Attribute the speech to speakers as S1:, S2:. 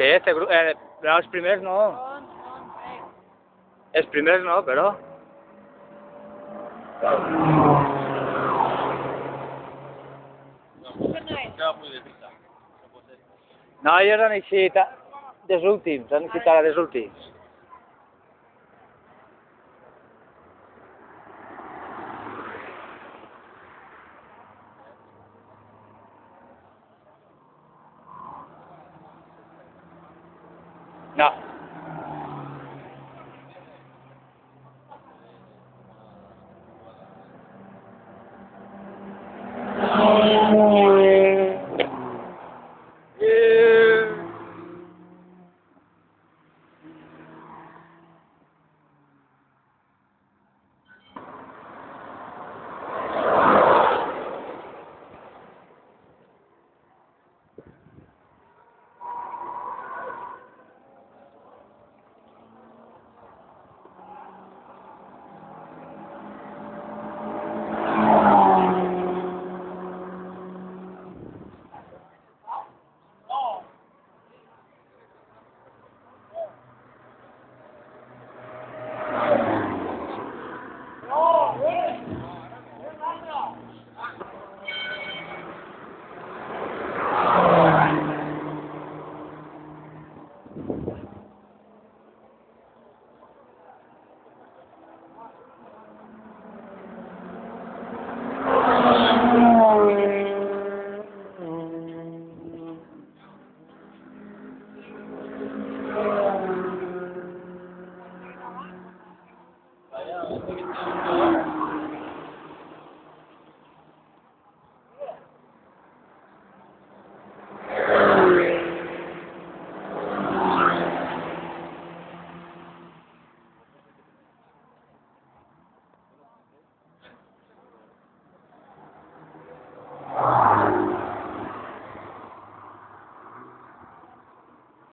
S1: Sí, este grupo, no, els primers no. Els primers no, però... No, ells han eixit dels últims, han eixit ara dels últims. No.